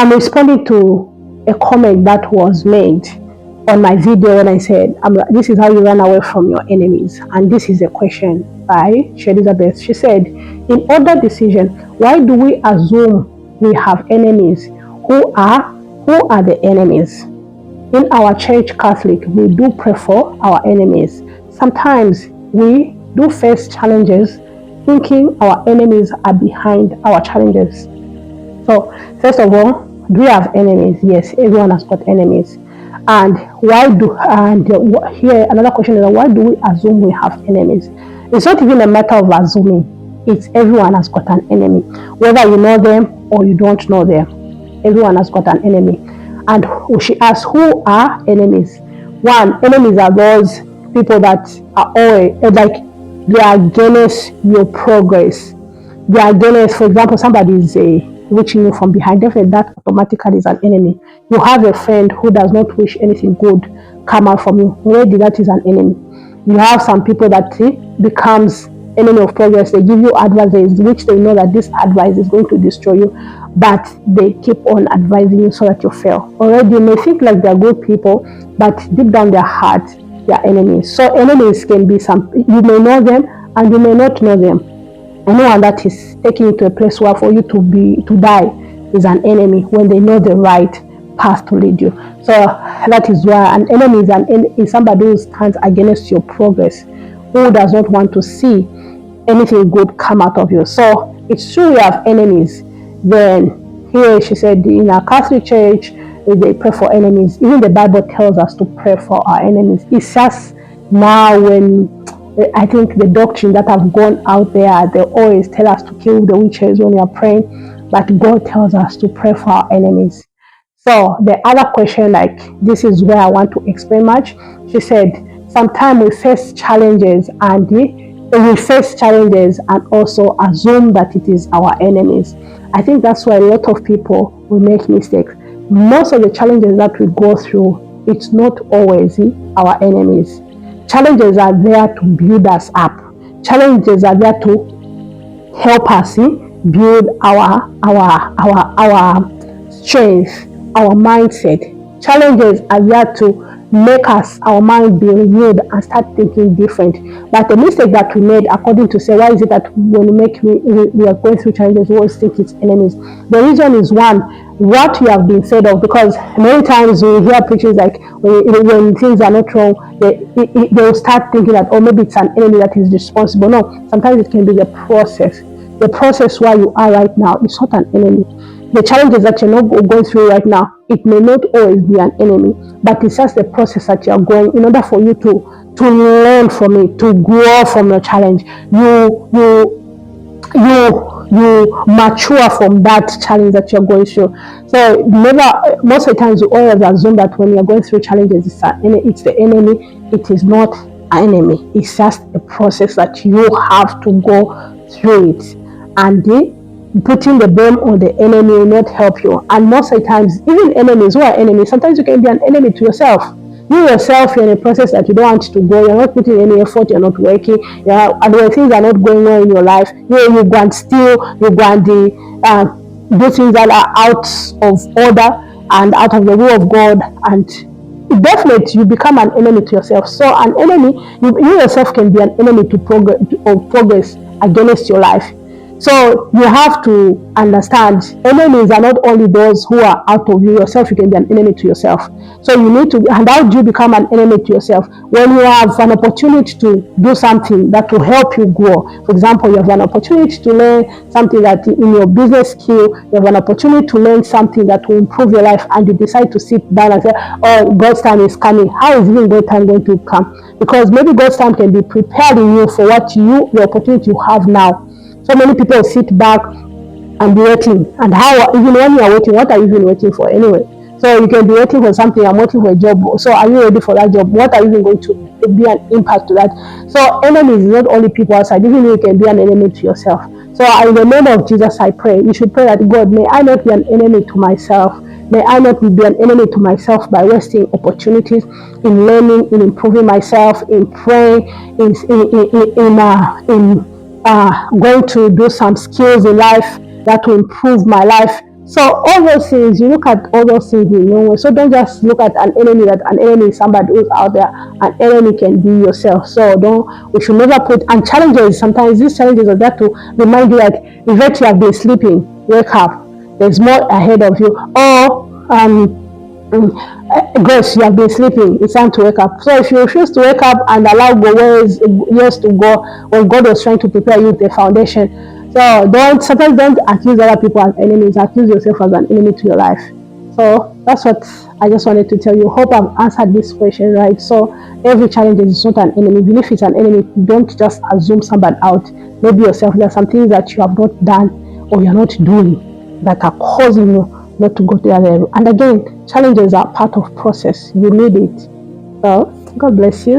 I'm responding to a comment that was made on my video when I said, this is how you run away from your enemies. And this is a question by Elizabeth. She said, in other decision, why do we assume we have enemies? Who are the enemies? In our church Catholic, we do pray for our enemies. Sometimes we do face challenges thinking our enemies are behind our challenges. So, first of all, do we have enemies? Yes, everyone has got enemies. And here another question is, why do we assume we have enemies? It's not even a matter of assuming. It's everyone has got an enemy. Whether you know them or you don't know them, everyone has got an enemy. And she asks, who are enemies? One, enemies are those people that are always like they are against your progress. They are against, for example, somebody is reaching you from behind. Definitely, that automatically is an enemy. You have a friend who does not wish anything good come out from you. Already, that is an enemy. You have some people that becomes enemy of progress. They give you advice which they know that this advice is going to destroy you, but they keep on advising you so that you fail. Already, you may think like they're good people, but deep down their heart, they're enemies. So enemies can be you may know them and you may not know them. Anyone that is taking you to a place where for you to die is an enemy when they know the right path to lead you. So that is why an enemy is somebody who stands against your progress, who does not want to see anything good come out of you. So it's true we have enemies. Then here she said in our Catholic Church they pray for enemies. Even the Bible tells us to pray for our enemies. It's just now when I think the doctrine that have gone out there, they always tell us to kill the witches when we are praying, but God tells us to pray for our enemies. So the other question, like this is where I want to explain much. She said, sometimes we face challenges and also assume that it is our enemies. I think that's why a lot of people will make mistakes. Most of the challenges that we go through, it's not always our enemies. Challenges are there to build us up. Challenges are there to help us build our strength, our mindset. Challenges are there to make our mind be renewed and start thinking different. But the mistake that we made, according to say, why is it that when we are going through challenges, we always think it's enemies? The reason is one, what you have been fed of, because many times we hear preachers like when things are not wrong, they will start thinking that, oh, maybe it's an enemy that is responsible. No, sometimes it can be the process. The process where you are right now is not an enemy. The challenges that you're not going through right now, it may not always be an enemy, but it's just the process that you're going in order for you to learn from it, to grow from your challenge. You mature from that challenge that you're going through. So most of the times we always assume that when you're going through challenges, it's the enemy. It is not an enemy. It's just a process that you have to go through it. And putting the blame on the enemy will not help you. And most of the times, even enemies who are enemies, sometimes you can be an enemy to yourself. You yourself, you're in a process that you don't want to go, you're not putting any effort, you're not working, and when things are not going well in your life, you go and steal, you go and do things that are out of order and out of the will of God, and definitely you become an enemy to yourself. So an enemy, you yourself can be an enemy to progress against your life. So you have to understand, enemies are not only those who are out of you. Yourself, you can be an enemy to yourself. So you need to, and how do you become an enemy to yourself? When you have an opportunity to do something that will help you grow. For example, you have an opportunity to learn something that in your business skill, you have an opportunity to learn something that will improve your life, and you decide to sit down and say, oh, God's time is coming. How is even God's time going to come? Because maybe God's time can be prepared in you for the opportunity you have now. So many people sit back and be waiting. And even when you are waiting, what are you even waiting for anyway? So you can be waiting for something. I'm waiting for a job. So are you ready for that job? What are you even going to be an impact to that? So enemies is not only people outside. Even you can be an enemy to yourself. So in the name of Jesus, I pray. You should pray that, God, may I not be an enemy to myself. May I not be an enemy to myself by wasting opportunities in learning, in improving myself, in praying, in going to do some skills in life that will improve my life So all those things, you look at all those things in your way. So don't just look at an enemy that an enemy is somebody who's out there. An enemy can be yourself. So don't we should never put and challenges. Sometimes these challenges are there to remind you like if you have been sleeping, wake up. There's more ahead of you. Or Grace, you have been sleeping. It's time to wake up. So if you refuse to wake up and allow years to go, when God was trying to prepare you the foundation. So sometimes don't accuse other people as enemies. Accuse yourself as an enemy to your life. So that's what I just wanted to tell you. Hope I've answered this question right. So every challenge is not an enemy. Even if it's an enemy, don't just assume somebody out. Maybe yourself. There are some things that you have not done or you're not doing that are causing you not to go to the other level. And again, challenges are part of process. You need it. So God bless you.